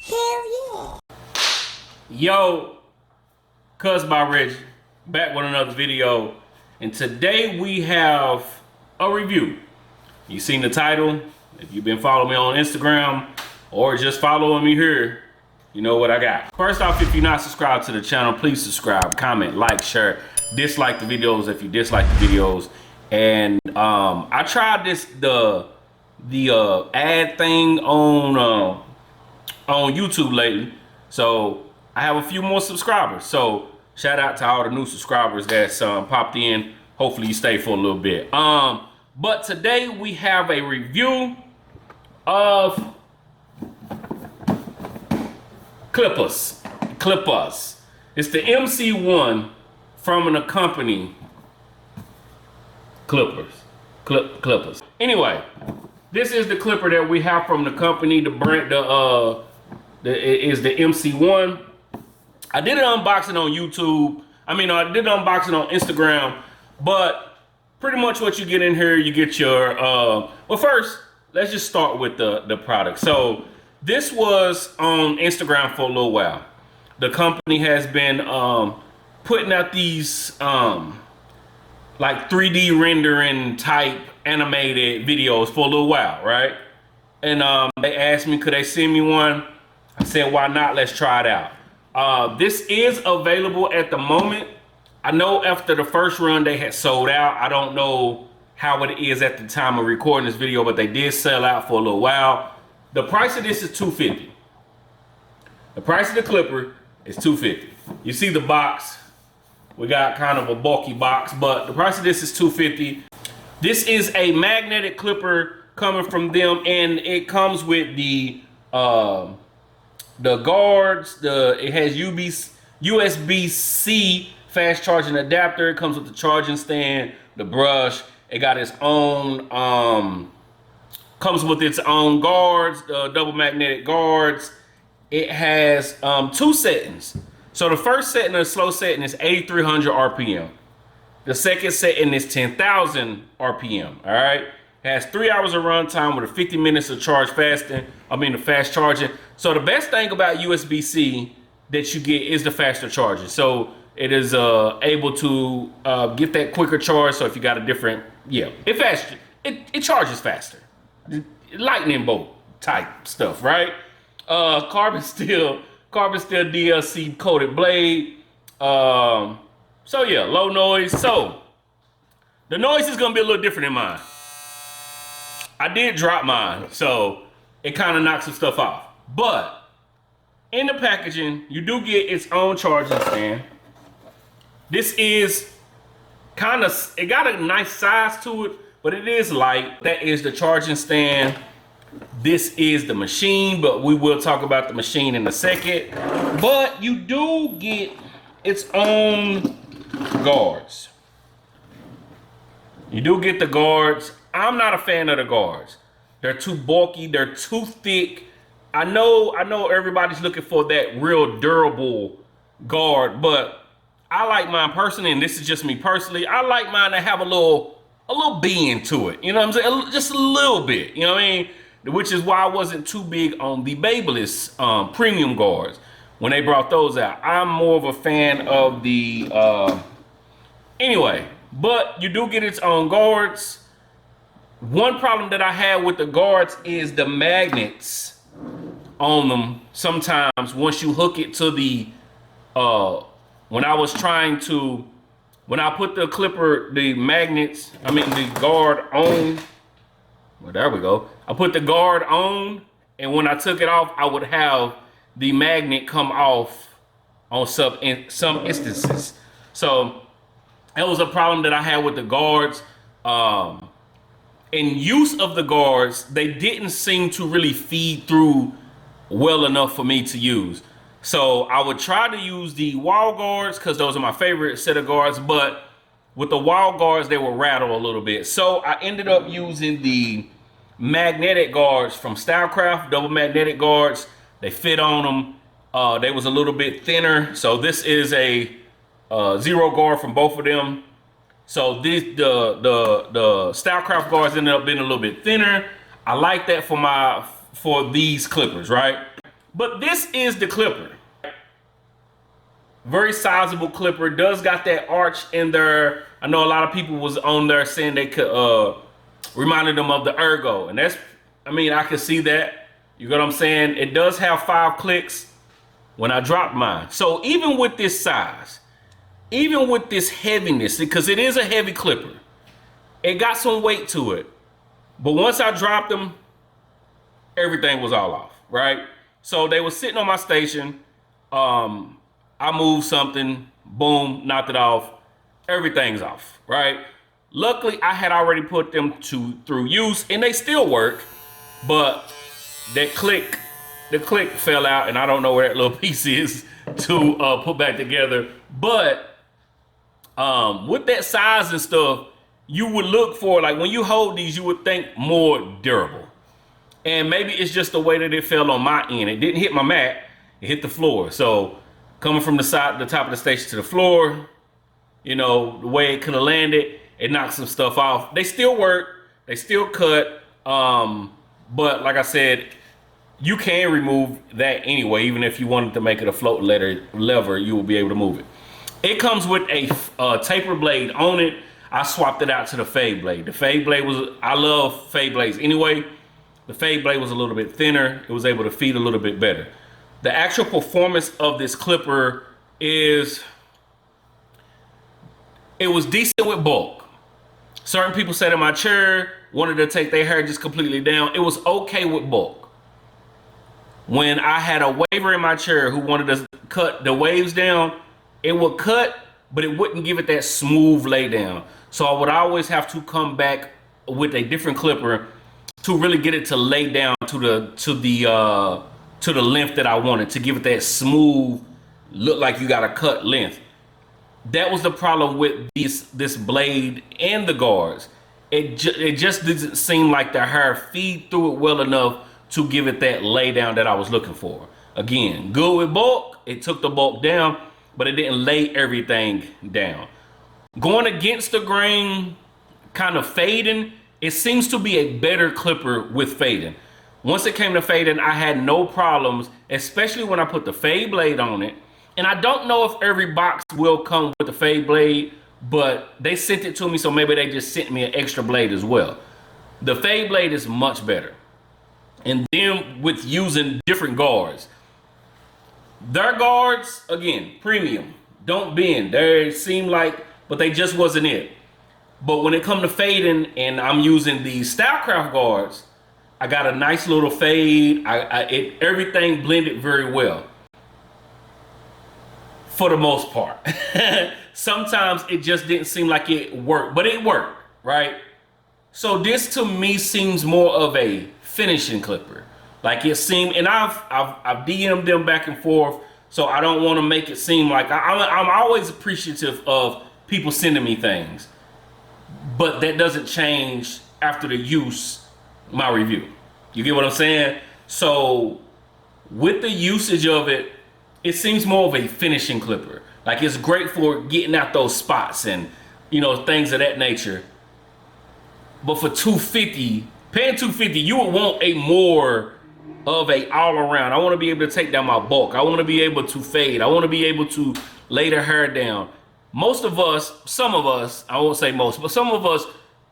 Hell yeah. Yo, Cuz by Reggie, back with another video. And today we have a review. You seen the title? If you've been following me on Instagram or just following me here, you know what I got. First off, if you're not subscribed to the channel, please subscribe, comment, like, share, dislike the videos if you dislike the videos. And I tried the ad thing on YouTube lately, so I have a few more subscribers. So shout out to all the new subscribers that's popped in. Hopefully you stay for a little bit. But today we have a review of KLIPAZ. It's the MC-1 from the company KLIPAZ. Anyway, this is the clipper that we have from the company. The brand, is the MC-1. I did an unboxing on YouTube. I did an unboxing on Instagram, but pretty much what you get in here, you get your, well, first, let's just start with the product. So this was on Instagram for a little while. The company has been putting out these like 3D rendering type animated videos for a little while, right? And they asked me, could they send me one? I said, why not? Let's try it out. This is available at the moment. I know after the first run they had sold out. I don't know how it is at the time of recording this video, but they did sell out for a little while. The price of this is $250. The price of the clipper is $250. You see the box. We got kind of a bulky box, but the price of this is $250. This is a magnetic clipper coming from them, and it comes with the guards. It has USB-C fast charging adapter. It comes with the charging stand, the brush. It got its own comes with its own guards, double magnetic guards. It has two settings. So the first setting, the slow setting, is 8,300 RPM. The second setting is 10,000 RPM. All right. It has 3 hours of runtime with a 50 minutes of charge fasting. The fast charging. So the best thing about USB-C that you get is the faster charging. So it is able to get that quicker charge. So if you got a different, it charges faster. Lightning bolt type stuff, right? Carbon steel DLC coated blade. So yeah, low noise. So the noise is gonna be a little different in mine. I did drop mine, so it kind of knocks some stuff off. But in the packaging, you do get its own charging stand. This is it got a nice size to it, but it is light. That is the charging stand. This is the machine, but we will talk about the machine in a second. But you do get its own guards. You do get the guards. I'm not a fan of the guards. They're too bulky, they're too thick. I know everybody's looking for that real durable guard, but I like mine personally, and this is just me personally. I like mine to have a little bend to it. You know what I'm saying? Just a little bit. You know what I mean? Which is why I wasn't too big on the Babyliss premium guards when they brought those out. I'm more of a fan of the anyway, but you do get its own guards. One problem that I have with the guards is the magnets on them. Sometimes once you hook it to the when I put the clipper, the magnets, the guard on, well, there we go. I put the guard on, and when I took it off, I would have the magnet come off on some instances. So that was a problem that I had with the guards. In use of the guards, they didn't seem to really feed through well enough for me to use. So I would try to use the wall guards because those are my favorite set of guards, but with the wall guards, they will rattle a little bit. So I ended up using the magnetic guards from Stylecraft, double magnetic guards. They fit on them. They was a little bit thinner. So this is a zero guard from both of them. So the Stylecraft guards ended up being a little bit thinner. I like that for these clippers, right? But this is the clipper. Very sizable clipper. Does got that arch in there. I know a lot of people was on there saying they could reminded them of the Ergo, and that's, I mean, I can see that. You know what I'm saying? It does have 5 clicks when I dropped mine. So even with this size, even with this heaviness, because it is a heavy clipper, it got some weight to it. But once I dropped them, everything was all off, right? So they were sitting on my station. I moved something, boom, knocked it off. Everything's off, right? Luckily, I had already put them through use, and they still work, but the click fell out, and I don't know where that little piece is to put back together. But with that size and stuff, you would look for, like when you hold these, you would think more durable. And maybe it's just the way that it fell on my end. It didn't hit my mat, it hit the floor. So coming from the top of the station to the floor, you know, the way it could have landed, it knocked some stuff off. They still work, they still cut, but like I said, you can remove that anyway. Even if you wanted to make it a float lever, you will be able to move it. It comes with a taper blade on it. I swapped it out to the fade blade. The fade blade was, I love fade blades anyway. The fade blade was a little bit thinner. It was able to feed a little bit better. The actual performance of this clipper is, it was decent with bulk. Certain people sat in my chair, wanted to take their hair just completely down. It was okay with bulk. When I had a waver in my chair who wanted to cut the waves down, it would cut, but it wouldn't give it that smooth lay down. So I would always have to come back with a different clipper to really get it to lay down to the length that I wanted, to give it that smooth look, like you got a cut length. That was the problem with this blade and the guards. It just doesn't seem like the hair feed through it well enough to give it that lay down that I was looking for. Again, good with bulk, it took the bulk down, but it didn't lay everything down. Going against the grain, kind of fading, it seems to be a better clipper with fading. Once it came to fading, I had no problems, especially when I put the fade blade on it. And I don't know if every box will come with the fade blade, but they sent it to me, so maybe they just sent me an extra blade as well. The fade blade is much better. And then with using different guards, their guards, again, premium, don't bend. They seem like, but they just wasn't it. But when it come to fading, and I'm using these Stylecraft guards, I got a nice little fade. Everything blended very well. For the most part. Sometimes it just didn't seem like it worked, but it worked, right? So this to me seems more of a finishing clipper. Like it seemed, and I've DM'd them back and forth, so I don't want to make it seem like, I'm always appreciative of people sending me things, but that doesn't change after the use my review. You get what I'm saying? So with the usage of it, it seems more of a finishing clipper. Like it's great for getting out those spots and, you know, things of that nature. But for $250, paying $250, you would want a more of a all around. I want to be able to take down my bulk. I want to be able to fade. I want to be able to lay the hair down. Most of us, some of us, I won't say most, but some of us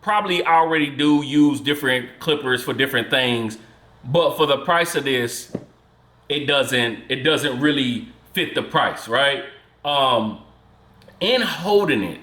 probably already do use different clippers for different things. But for the price of this, it doesn't really fit the price, right? And holding it,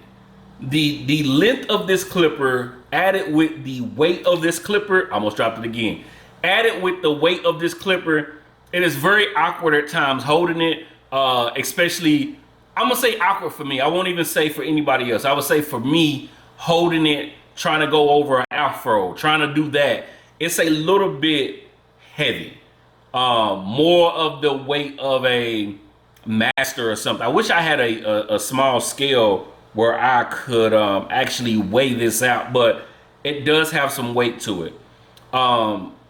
the length of this clipper added with the weight of this clipper, I almost dropped it again, added with the weight of this clipper, it is very awkward at times holding it, especially, I'm gonna say awkward for me. I won't even say for anybody else. I would say for me, holding it, trying to go over an afro, trying to do that, it's a little bit heavy. More of the weight of a master or something. I wish I had a small scale where I could actually weigh this out, but it does have some weight to it.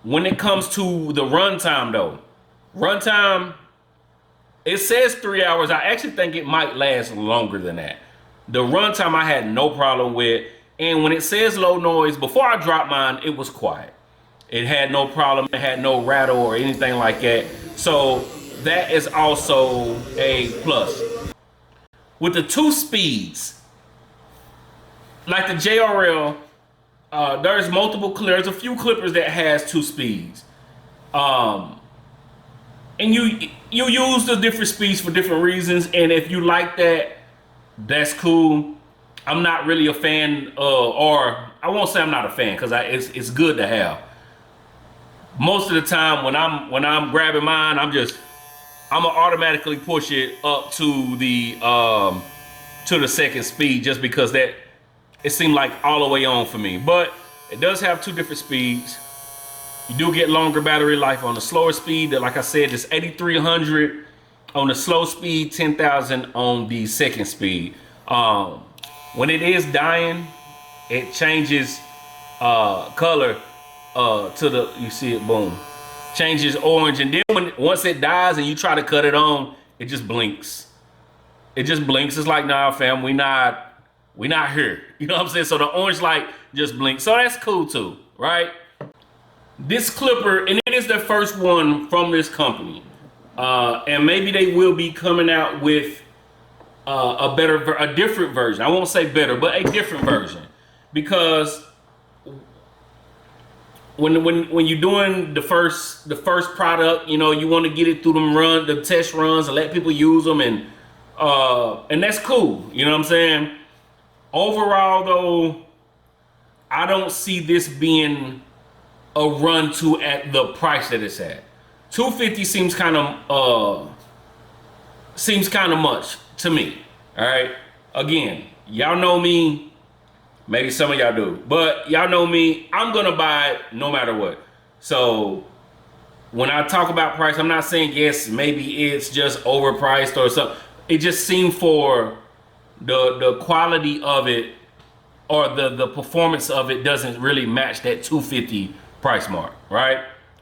When it comes to the runtime though, runtime, it says 3 hours. I actually think it might last longer than that. The runtime I had no problem with, and when it says low noise, before I dropped mine, it was quiet. It had no problem. It had no rattle or anything like that. So that is also a plus. With the 2 speeds, like the JRL, there's there's a few clippers that has 2 speeds. And you use the different speeds for different reasons. And if you like that, that's cool. I'm not really a fan, or I won't say I'm not a fan, because it's good to have. Most of the time when I'm grabbing mine, I'm gonna automatically push it up to the second speed, just because that it seemed like all the way on for me. But it does have 2 different speeds. You do get longer battery life on the slower speed. That, like I said, it's 8,300 on the slow speed, 10,000 on the second speed. When it is dying, it changes color to the, you see it, boom, changes orange. And then once it dies and you try to cut it on, it just blinks. It just blinks. It's like, nah, fam, we not here. You know what I'm saying? So the orange light just blinks. So that's cool too, right? This clipper, and it is the first one from this company. And maybe they will be coming out with a different version. I won't say better, but a different version. Because when you're doing the first product, you know, you want to get it through the test runs and let people use them, and that's cool. You know what I'm saying? Overall, though, I don't see this being a run to at the price that it's at. $250 seems kind of much to me. All right. Again, y'all know me. Maybe some of y'all do, but y'all know me. I'm gonna buy it no matter what. So when I talk about price, I'm not saying yes, maybe it's just overpriced or something. It just seemed for the quality of it, or the performance of it, doesn't really match that $250 price mark, right?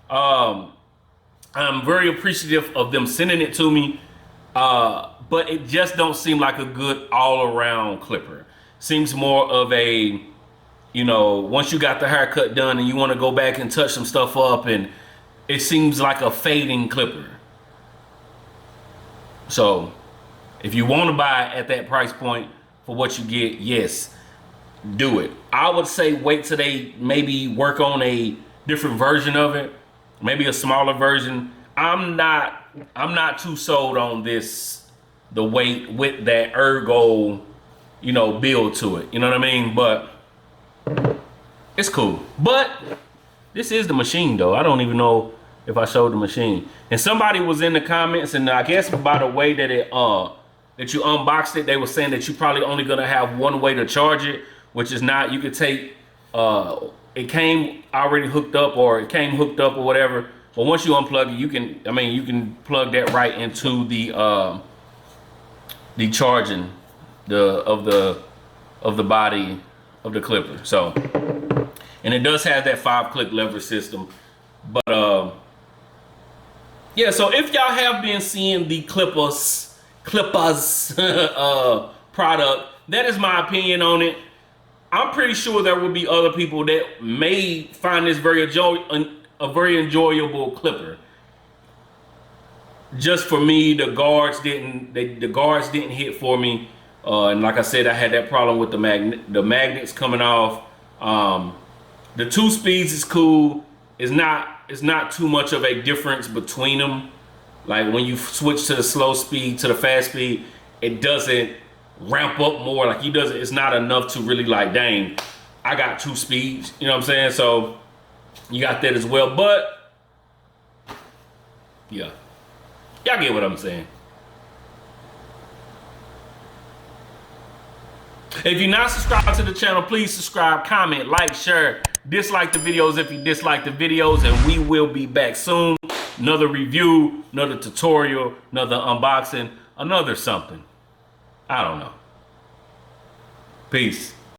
I'm very appreciative of them sending it to me, but it just don't seem like a good all-around clipper. Seems more of a, you know, once you got the haircut done and you want to go back and touch some stuff up, and it seems like a fading clipper. So if you want to buy at that price point for what you get, yes, do it. I would say wait till they maybe work on a different version of it, maybe a smaller version. I'm not too sold on this, the weight with that ergo, you know, build to it. You know what I mean? But it's cool. But this is the machine, though. I don't even know if I showed the machine. And somebody was in the comments, and I guess by the way that it that you unboxed it, they were saying that you probably only gonna have one way to charge it, which is not. You could take it came already hooked up, or it came hooked up or whatever. But once you unplug it, you can plug that right into the charging of the body of the clipper. So, and it does have that 5-click lever system. But yeah, so if y'all have been seeing the KLIPAZ product, that is my opinion on it. I'm pretty sure there will be other people that may find this a very enjoyable clipper. Just for me, the guards didn't hit for me. And like I said, I had that problem with the magnets coming off. The 2 speeds is cool. It's not too much of a difference between them. Like when you switch to the slow speed to the fast speed, it doesn't ramp up more. Like it's not enough to really like, dang, I got 2 speeds. You know what I'm saying? So you got that as well. But yeah, y'all get what I'm saying. If you're not subscribed to the channel, please subscribe, comment, like, share, dislike the videos if you dislike the videos, and we will be back soon. Another review, another tutorial, another unboxing, another something. I don't know. Peace.